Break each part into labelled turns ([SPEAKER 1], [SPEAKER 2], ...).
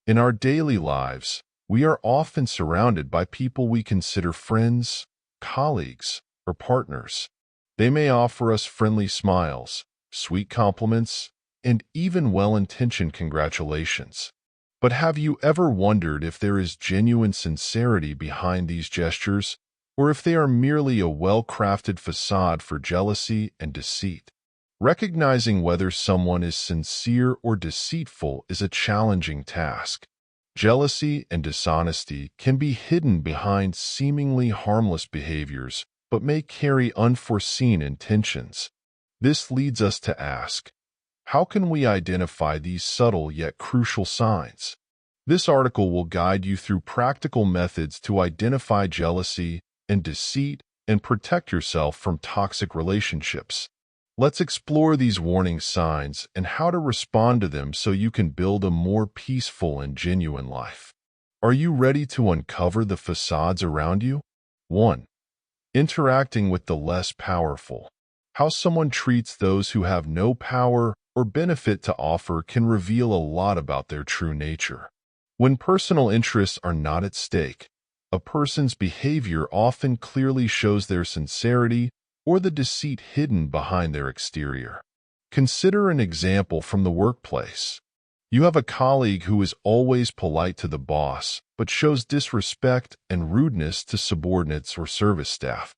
[SPEAKER 1] In our daily lives, we are often surrounded by people we consider friends, colleagues, or partners. They may offer us friendly smiles, sweet compliments, and even well-intentioned congratulations. But have you ever wondered if there is genuine sincerity behind these gestures, or if they are merely a well-crafted facade for jealousy and deceit? Recognizing whether someone is sincere or deceitful is a challenging task. Jealousy and dishonesty can be hidden behind seemingly harmless behaviors, but may carry unforeseen intentions. This leads us to ask, how can we identify these subtle yet crucial signs? This article will guide you through practical methods to identify jealousy and deceit and protect yourself from toxic relationships. Let's explore these warning signs and how to respond to them so you can build a more peaceful and genuine life. Are you ready to uncover the facades around you? 1. Interacting with the less powerful. How someone treats those who have no power or benefit to offer can reveal a lot about their true nature. When personal interests are not at stake, a person's behavior often clearly shows their sincerity or the deceit hidden behind their exterior. Consider an example from the workplace. You have a colleague who is always polite to the boss, but shows disrespect and rudeness to subordinates or service staff.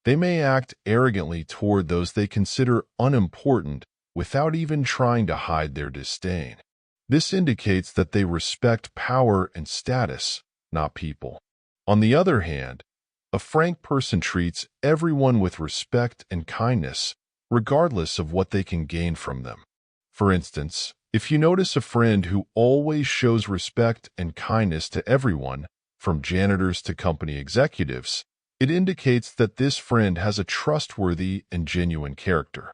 [SPEAKER 1] They may act arrogantly toward those they consider unimportant without even trying to hide their disdain. This indicates that they respect power and status, not people. On the other hand, a frank person treats everyone with respect and kindness, regardless of what they can gain from them. For instance, if you notice a friend who always shows respect and kindness to everyone, from janitors to company executives, it indicates that this friend has a trustworthy and genuine character.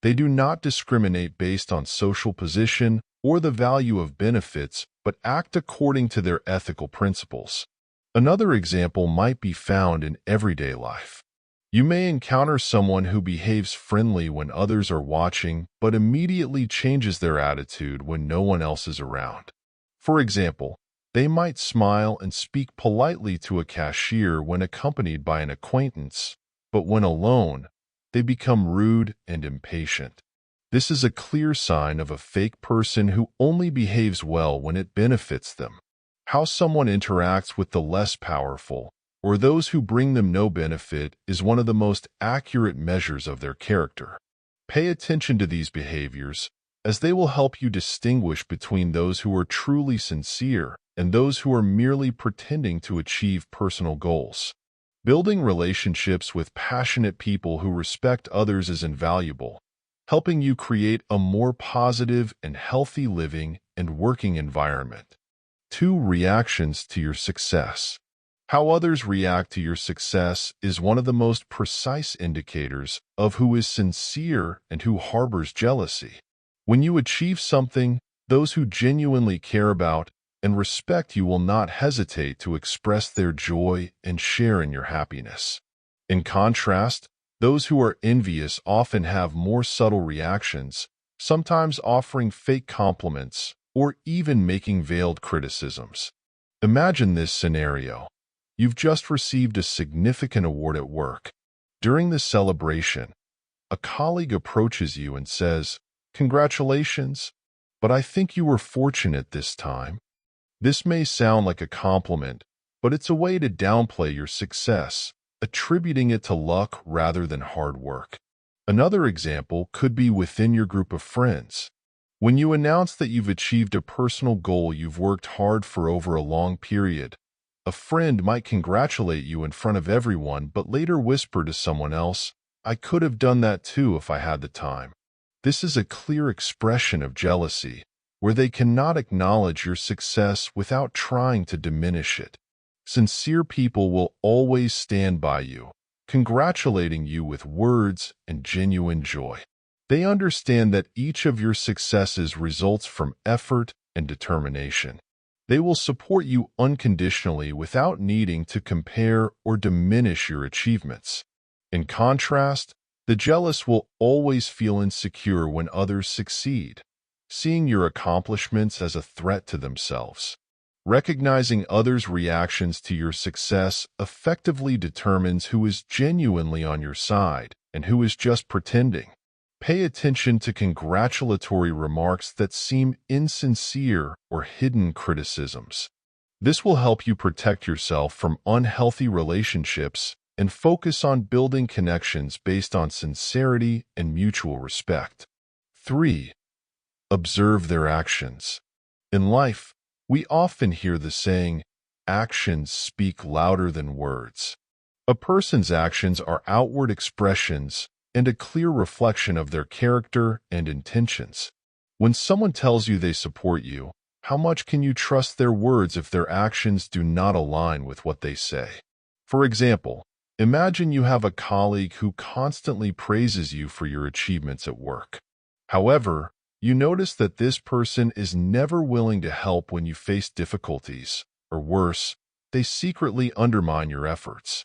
[SPEAKER 1] They do not discriminate based on social position or the value of benefits, but act according to their ethical principles. Another example might be found in everyday life. You may encounter someone who behaves friendly when others are watching, but immediately changes their attitude when no one else is around. For example, they might smile and speak politely to a cashier when accompanied by an acquaintance, but when alone, they become rude and impatient. This is a clear sign of a fake person who only behaves well when it benefits them. How someone interacts with the less powerful, or those who bring them no benefit, is one of the most accurate measures of their character. Pay attention to these behaviors, as they will help you distinguish between those who are truly sincere and those who are merely pretending to achieve personal goals. Building relationships with passionate people who respect others is invaluable, helping you create a more positive and healthy living and working environment. 2. Reactions to your success. How others react to your success is one of the most precise indicators of who is sincere and who harbors jealousy. When you achieve something, those who genuinely care about and respect you will not hesitate to express their joy and share in your happiness. In contrast, those who are envious often have more subtle reactions, sometimes offering fake compliments or even making veiled criticisms. Imagine this scenario. You've just received a significant award at work. During the celebration, a colleague approaches you and says, "Congratulations, but I think you were fortunate this time." This may sound like a compliment, but it's a way to downplay your success, attributing it to luck rather than hard work. Another example could be within your group of friends. When you announce that you've achieved a personal goal you've worked hard for over a long period, a friend might congratulate you in front of everyone but later whisper to someone else, "I could have done that too if I had the time." This is a clear expression of jealousy, where they cannot acknowledge your success without trying to diminish it. Sincere people will always stand by you, congratulating you with words and genuine joy. They understand that each of your successes results from effort and determination. They will support you unconditionally without needing to compare or diminish your achievements. In contrast, the jealous will always feel insecure when others succeed, seeing your accomplishments as a threat to themselves. Recognizing others' reactions to your success effectively determines who is genuinely on your side and who is just pretending. Pay attention to congratulatory remarks that seem insincere or hidden criticisms. This will help you protect yourself from unhealthy relationships and focus on building connections based on sincerity and mutual respect. 3. Observe their actions. In life, we often hear the saying, actions speak louder than words. A person's actions are outward expressions and a clear reflection of their character and intentions. When someone tells you they support you, how much can you trust their words if their actions do not align with what they say? For example, imagine you have a colleague who constantly praises you for your achievements at work. However, you notice that this person is never willing to help when you face difficulties, or worse, they secretly undermine your efforts.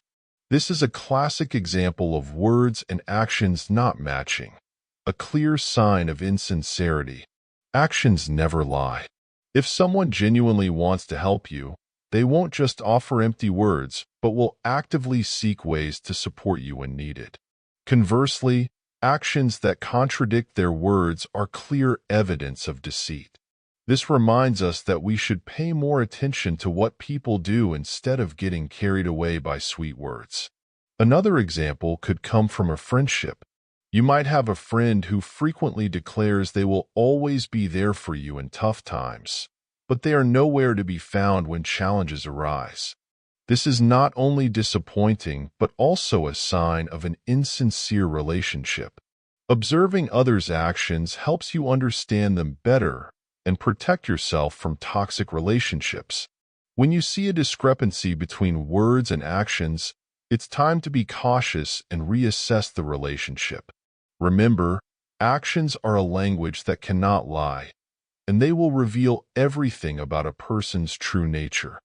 [SPEAKER 1] This is a classic example of words and actions not matching, a clear sign of insincerity. Actions never lie. If someone genuinely wants to help you, they won't just offer empty words, but will actively seek ways to support you when needed. Conversely, actions that contradict their words are clear evidence of deceit. This reminds us that we should pay more attention to what people do instead of getting carried away by sweet words. Another example could come from a friendship. You might have a friend who frequently declares they will always be there for you in tough times, but they are nowhere to be found when challenges arise. This is not only disappointing, but also a sign of an insincere relationship. Observing others' actions helps you understand them better and protect yourself from toxic relationships. When you see a discrepancy between words and actions, it's time to be cautious and reassess the relationship. Remember, actions are a language that cannot lie, and they will reveal everything about a person's true nature.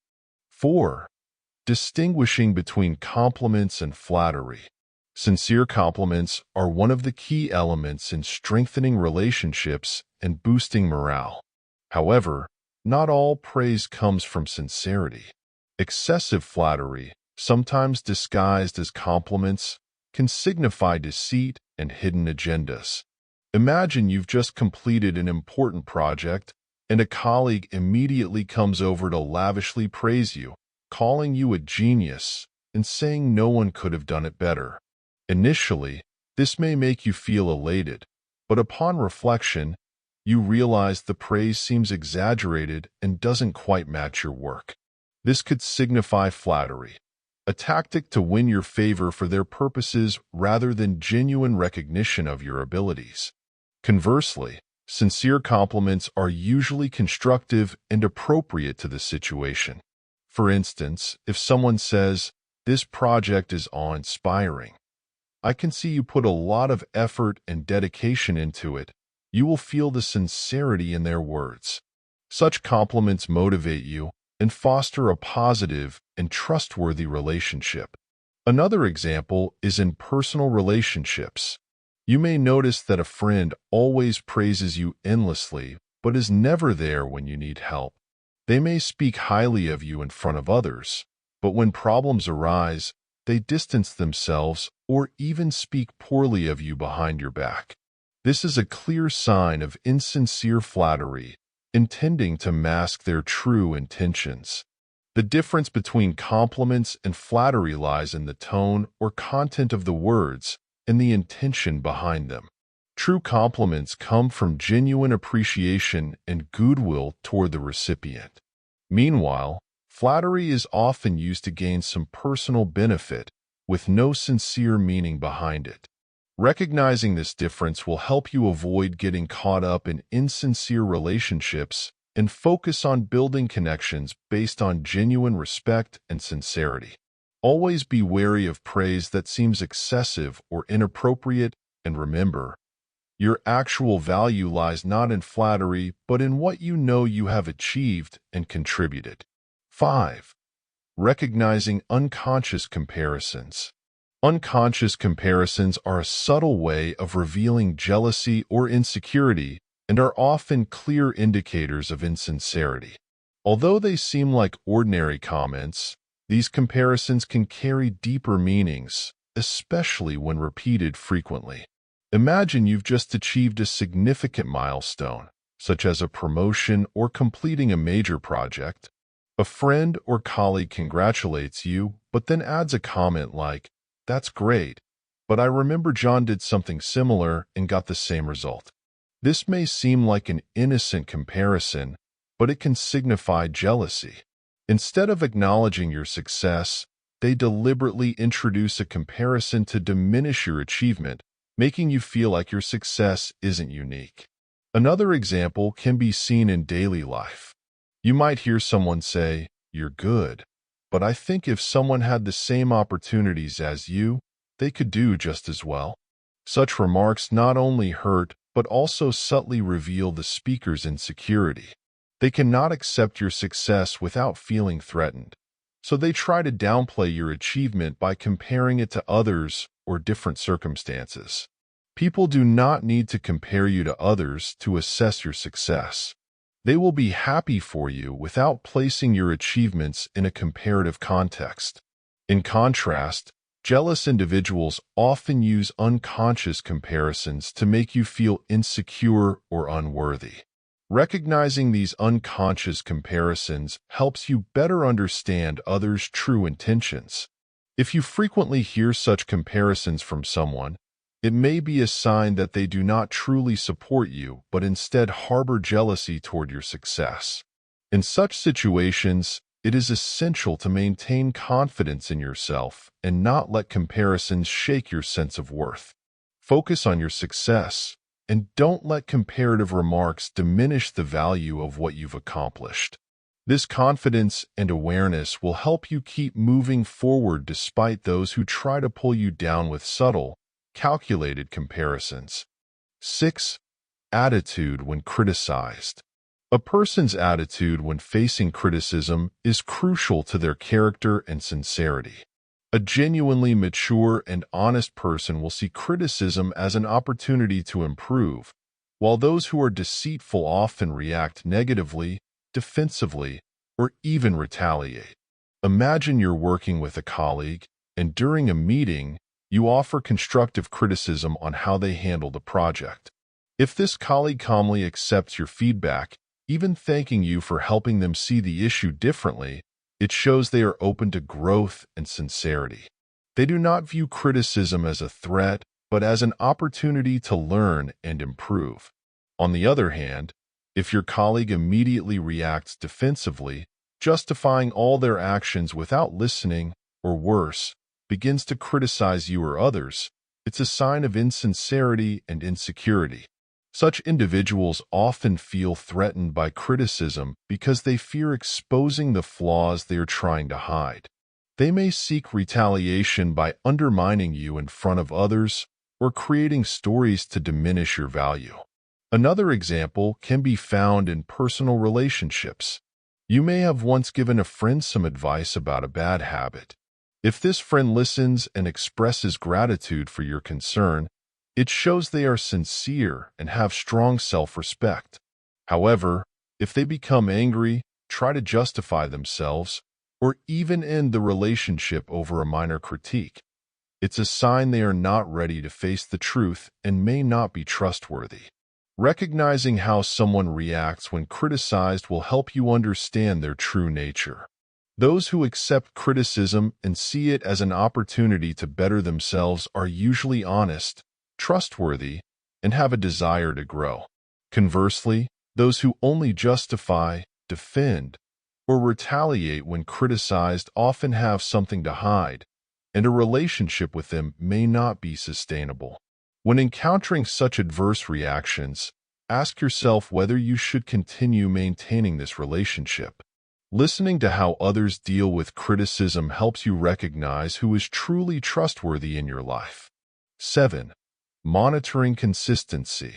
[SPEAKER 1] 4. Distinguishing between compliments and flattery. Sincere compliments are one of the key elements in strengthening relationships and boosting morale. However, not all praise comes from sincerity. Excessive flattery, sometimes disguised as compliments, can signify deceit and hidden agendas. Imagine you've just completed an important project, and a colleague immediately comes over to lavishly praise you, calling you a genius and saying no one could have done it better. Initially, this may make you feel elated, but upon reflection, you realize the praise seems exaggerated and doesn't quite match your work. This could signify flattery, a tactic to win your favor for their purposes rather than genuine recognition of your abilities. Conversely, sincere compliments are usually constructive and appropriate to the situation. For instance, if someone says, "This project is awe-inspiring. I can see you put a lot of effort and dedication into it," you will feel the sincerity in their words. Such compliments motivate you and foster a positive and trustworthy relationship. Another example is in personal relationships. You may notice that a friend always praises you endlessly, but is never there when you need help. They may speak highly of you in front of others, but when problems arise, they distance themselves or even speak poorly of you behind your back. This is a clear sign of insincere flattery, intending to mask their true intentions. The difference between compliments and flattery lies in the tone or content of the words and the intention behind them. True compliments come from genuine appreciation and goodwill toward the recipient. Meanwhile, flattery is often used to gain some personal benefit, with no sincere meaning behind it. Recognizing this difference will help you avoid getting caught up in insincere relationships and focus on building connections based on genuine respect and sincerity. Always be wary of praise that seems excessive or inappropriate, and remember, your actual value lies not in flattery, but in what you know you have achieved and contributed. 5. Recognizing unconscious comparisons. Unconscious comparisons are a subtle way of revealing jealousy or insecurity and are often clear indicators of insincerity. Although they seem like ordinary comments, these comparisons can carry deeper meanings, especially when repeated frequently. Imagine you've just achieved a significant milestone, such as a promotion or completing a major project. A friend or colleague congratulates you, but then adds a comment like, "That's great, but I remember John did something similar and got the same result." This may seem like an innocent comparison, but it can signify jealousy. Instead of acknowledging your success, they deliberately introduce a comparison to diminish your achievement, making you feel like your success isn't unique. Another example can be seen in daily life. You might hear someone say, "You're good, but I think if someone had the same opportunities as you, they could do just as well." Such remarks not only hurt, but also subtly reveal the speaker's insecurity. They cannot accept your success without feeling threatened, so they try to downplay your achievement by comparing it to others or different circumstances. People do not need to compare you to others to assess your success. They will be happy for you without placing your achievements in a comparative context. In contrast, jealous individuals often use unconscious comparisons to make you feel insecure or unworthy. Recognizing these unconscious comparisons helps you better understand others' true intentions. If you frequently hear such comparisons from someone, it may be a sign that they do not truly support you, but instead harbor jealousy toward your success. In such situations, it is essential to maintain confidence in yourself and not let comparisons shake your sense of worth. Focus on your success, and don't let comparative remarks diminish the value of what you've accomplished. This confidence and awareness will help you keep moving forward despite those who try to pull you down with subtle, calculated comparisons. 6. Attitude when criticized. A person's attitude when facing criticism is crucial to their character and sincerity. A genuinely mature and honest person will see criticism as an opportunity to improve, while those who are deceitful often react negatively, defensively, or even retaliate. Imagine you're working with a colleague, and during a meeting, you offer constructive criticism on how they handled a project. If this colleague calmly accepts your feedback, even thanking you for helping them see the issue differently, it shows they are open to growth and sincerity. They do not view criticism as a threat, but as an opportunity to learn and improve. On the other hand, if your colleague immediately reacts defensively, justifying all their actions without listening, or worse, begins to criticize you or others, it's a sign of insincerity and insecurity. Such individuals often feel threatened by criticism because they fear exposing the flaws they are trying to hide. They may seek retaliation by undermining you in front of others or creating stories to diminish your value. Another example can be found in personal relationships. You may have once given a friend some advice about a bad habit. If this friend listens and expresses gratitude for your concern, it shows they are sincere and have strong self-respect. However, if they become angry, try to justify themselves, or even end the relationship over a minor critique, it's a sign they are not ready to face the truth and may not be trustworthy. Recognizing how someone reacts when criticized will help you understand their true nature. Those who accept criticism and see it as an opportunity to better themselves are usually honest, trustworthy, and have a desire to grow. Conversely, those who only justify, defend, or retaliate when criticized often have something to hide, and a relationship with them may not be sustainable. When encountering such adverse reactions, ask yourself whether you should continue maintaining this relationship. Listening to how others deal with criticism helps you recognize who is truly trustworthy in your life. 7. Monitoring consistency.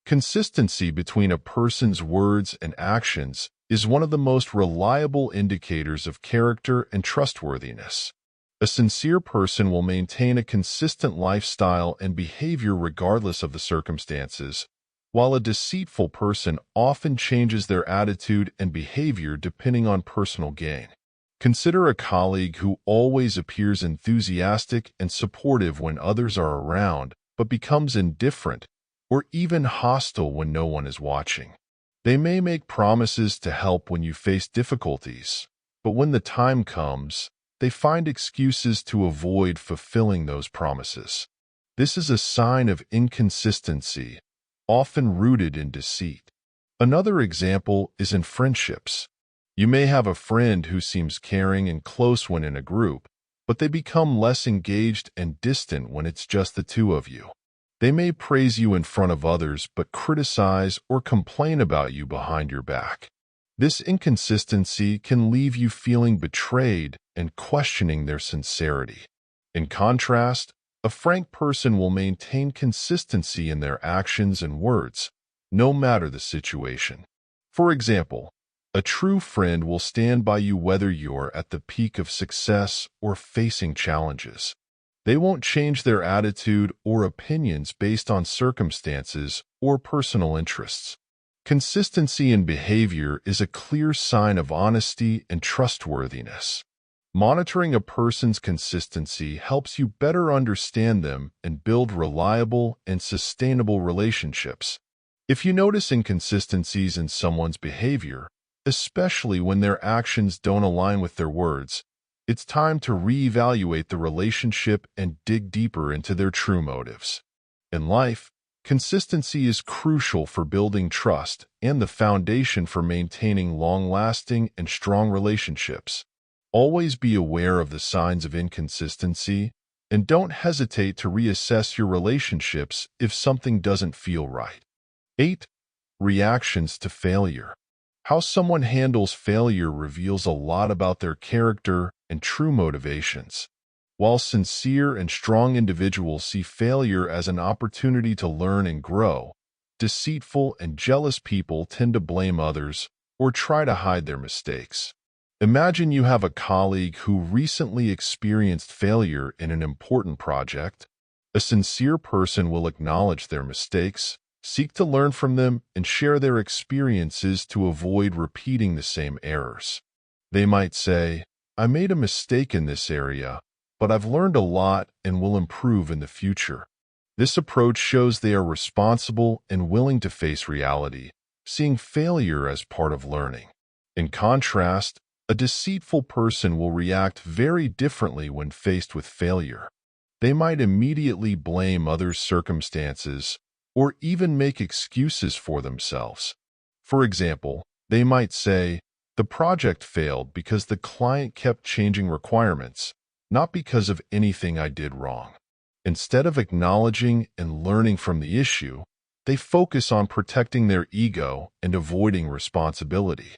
[SPEAKER 1] Consistency between a person's words and actions is one of the most reliable indicators of character and trustworthiness. A sincere person will maintain a consistent lifestyle and behavior regardless of the circumstances, while a deceitful person often changes their attitude and behavior depending on personal gain. Consider a colleague who always appears enthusiastic and supportive when others are around, but becomes indifferent or even hostile when no one is watching. They may make promises to help when you face difficulties, but when the time comes, they find excuses to avoid fulfilling those promises. This is a sign of inconsistency, often rooted in deceit. Another example is in friendships. You may have a friend who seems caring and close when in a group, but they become less engaged and distant when it's just the two of you. They may praise you in front of others but criticize or complain about you behind your back. This inconsistency can leave you feeling betrayed and questioning their sincerity. In contrast, a frank person will maintain consistency in their actions and words, no matter the situation. For example, a true friend will stand by you whether you're at the peak of success or facing challenges. They won't change their attitude or opinions based on circumstances or personal interests. Consistency in behavior is a clear sign of honesty and trustworthiness. Monitoring a person's consistency helps you better understand them and build reliable and sustainable relationships. If you notice inconsistencies in someone's behavior, especially when their actions don't align with their words, it's time to reevaluate the relationship and dig deeper into their true motives. In life, consistency is crucial for building trust and the foundation for maintaining long-lasting and strong relationships. Always be aware of the signs of inconsistency and don't hesitate to reassess your relationships if something doesn't feel right. 8. Reactions to failure. How someone handles failure reveals a lot about their character and true motivations. While sincere and strong individuals see failure as an opportunity to learn and grow, deceitful and jealous people tend to blame others or try to hide their mistakes. Imagine you have a colleague who recently experienced failure in an important project. A sincere person will acknowledge their mistakes, seek to learn from them, and share their experiences to avoid repeating the same errors. They might say, "I made a mistake in this area, but I've learned a lot and will improve in the future." This approach shows they are responsible and willing to face reality, seeing failure as part of learning. In contrast, a deceitful person will react very differently when faced with failure. They might immediately blame others' circumstances or even make excuses for themselves. For example, they might say, "The project failed because the client kept changing requirements, not because of anything I did wrong." Instead of acknowledging and learning from the issue, they focus on protecting their ego and avoiding responsibility.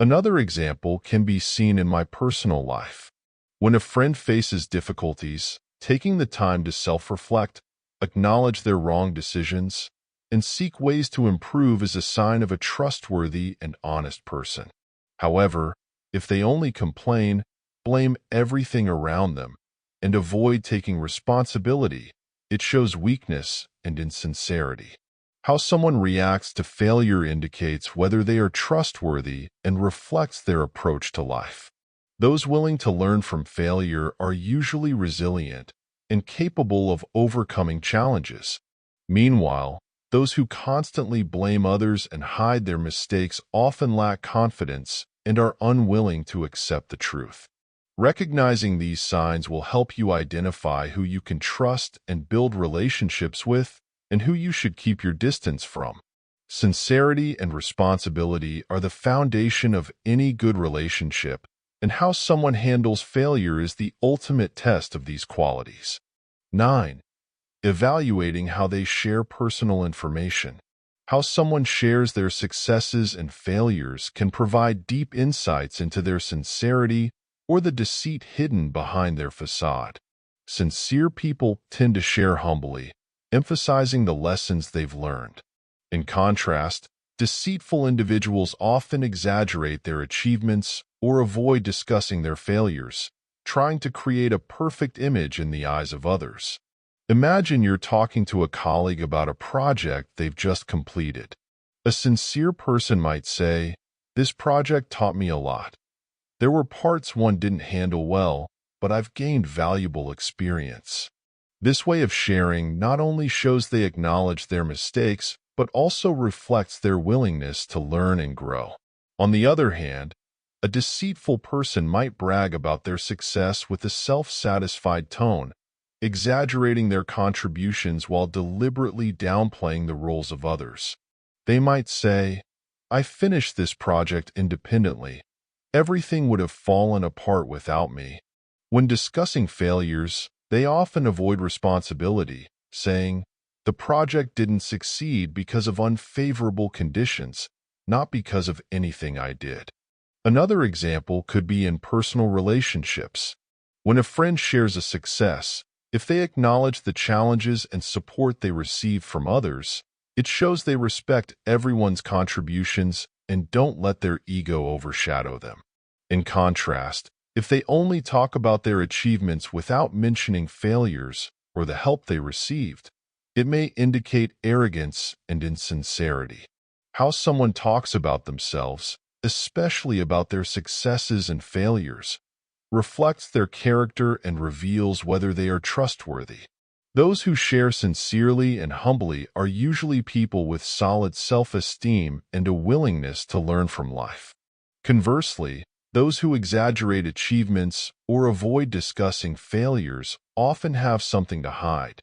[SPEAKER 1] Another example can be seen in my personal life. When a friend faces difficulties, taking the time to self-reflect, acknowledge their wrong decisions, and seek ways to improve is a sign of a trustworthy and honest person. However, if they only complain, blame everything around them, and avoid taking responsibility, it shows weakness and insincerity. How someone reacts to failure indicates whether they are trustworthy and reflects their approach to life. Those willing to learn from failure are usually resilient and capable of overcoming challenges. Meanwhile, those who constantly blame others and hide their mistakes often lack confidence and are unwilling to accept the truth. Recognizing these signs will help you identify who you can trust and build relationships with, and who you should keep your distance from. Sincerity and responsibility are the foundation of any good relationship, and how someone handles failure is the ultimate test of these qualities. 9. Evaluating how they share personal information. How someone shares their successes and failures can provide deep insights into their sincerity or the deceit hidden behind their facade. Sincere people tend to share humbly, emphasizing the lessons they've learned. In contrast, deceitful individuals often exaggerate their achievements or avoid discussing their failures, trying to create a perfect image in the eyes of others. Imagine you're talking to a colleague about a project they've just completed. A sincere person might say, "This project taught me a lot. There were parts one didn't handle well, but I've gained valuable experience." This way of sharing not only shows they acknowledge their mistakes, but also reflects their willingness to learn and grow. On the other hand, a deceitful person might brag about their success with a self-satisfied tone, exaggerating their contributions while deliberately downplaying the roles of others. They might say, "I finished this project independently. Everything would have fallen apart without me." When discussing failures, they often avoid responsibility, saying, "The project didn't succeed because of unfavorable conditions, not because of anything I did." Another example could be in personal relationships. When a friend shares a success, if they acknowledge the challenges and support they receive from others, it shows they respect everyone's contributions and don't let their ego overshadow them. In contrast, if they only talk about their achievements without mentioning failures or the help they received, it may indicate arrogance and insincerity. How someone talks about themselves, especially about their successes and failures, reflects their character and reveals whether they are trustworthy. Those who share sincerely and humbly are usually people with solid self-esteem and a willingness to learn from life. Conversely, those who exaggerate achievements or avoid discussing failures often have something to hide.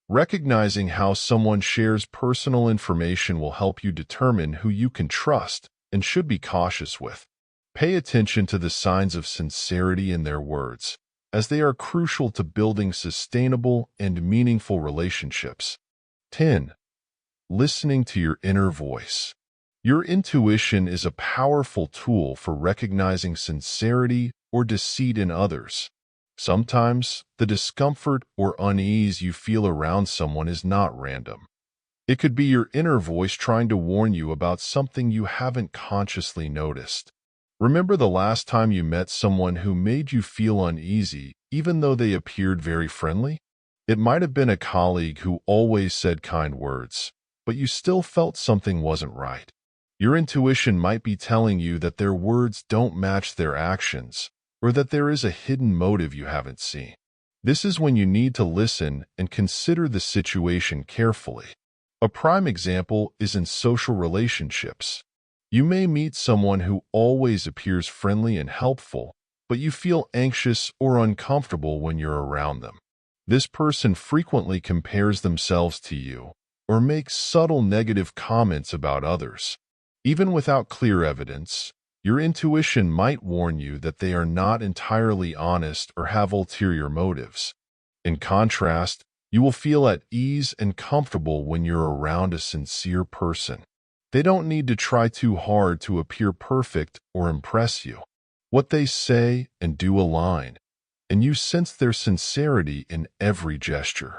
[SPEAKER 1] Recognizing how someone shares personal information will help you determine who you can trust and should be cautious with. Pay attention to the signs of sincerity in their words, as they are crucial to building sustainable and meaningful relationships. 10. Listening to your inner voice. Your intuition is a powerful tool for recognizing sincerity or deceit in others. Sometimes, the discomfort or unease you feel around someone is not random. It could be your inner voice trying to warn you about something you haven't consciously noticed. Remember the last time you met someone who made you feel uneasy, even though they appeared very friendly? It might have been a colleague who always said kind words, but you still felt something wasn't right. Your intuition might be telling you that their words don't match their actions, or that there is a hidden motive you haven't seen. This is when you need to listen and consider the situation carefully. A prime example is in social relationships. You may meet someone who always appears friendly and helpful, but you feel anxious or uncomfortable when you're around them. This person frequently compares themselves to you or makes subtle negative comments about others. Even without clear evidence, your intuition might warn you that they are not entirely honest or have ulterior motives. In contrast, you will feel at ease and comfortable when you're around a sincere person. They don't need to try too hard to appear perfect or impress you. What they say and do align, and you sense their sincerity in every gesture.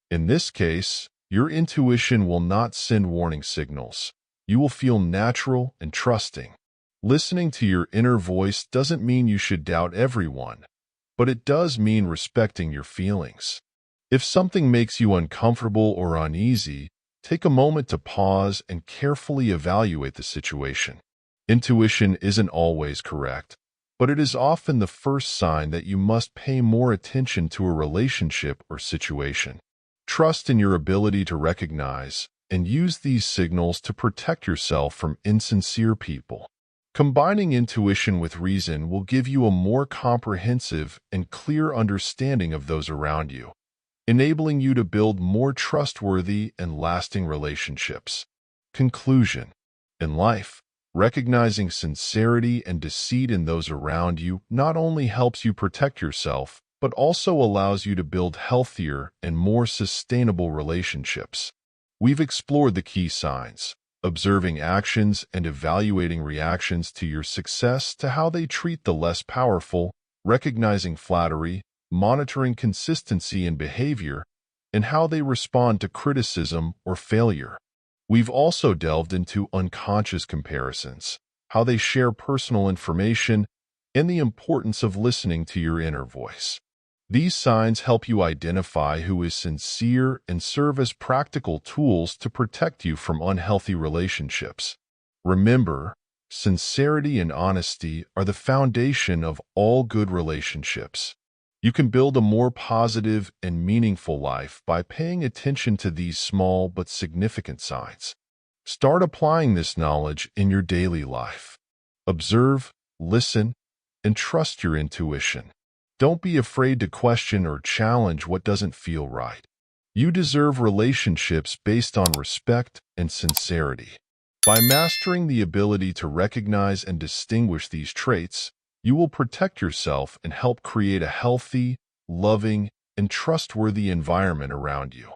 [SPEAKER 1] In this case, your intuition will not send warning signals. You will feel natural and trusting. Listening to your inner voice doesn't mean you should doubt everyone, but it does mean respecting your feelings. If something makes you uncomfortable or uneasy, take a moment to pause and carefully evaluate the situation. Intuition isn't always correct, but it is often the first sign that you must pay more attention to a relationship or situation. Trust in your ability to recognize and use these signals to protect yourself from insincere people. Combining intuition with reason will give you a more comprehensive and clear understanding of those around you, enabling you to build more trustworthy and lasting relationships. Conclusion. In life, recognizing sincerity and deceit in those around you not only helps you protect yourself, but also allows you to build healthier and more sustainable relationships. We've explored the key signs, observing actions and evaluating reactions to your success to how they treat the less powerful, recognizing flattery, monitoring consistency in behavior, and how they respond to criticism or failure. We've also delved into unconscious comparisons, how they share personal information, and the importance of listening to your inner voice. These signs help you identify who is sincere and serve as practical tools to protect you from unhealthy relationships. Remember, sincerity and honesty are the foundation of all good relationships. You can build a more positive and meaningful life by paying attention to these small but significant signs. Start applying this knowledge in your daily life. Observe, listen, and trust your intuition. Don't be afraid to question or challenge what doesn't feel right. You deserve relationships based on respect and sincerity. By mastering the ability to recognize and distinguish these traits, you will protect yourself and help create a healthy, loving, and trustworthy environment around you.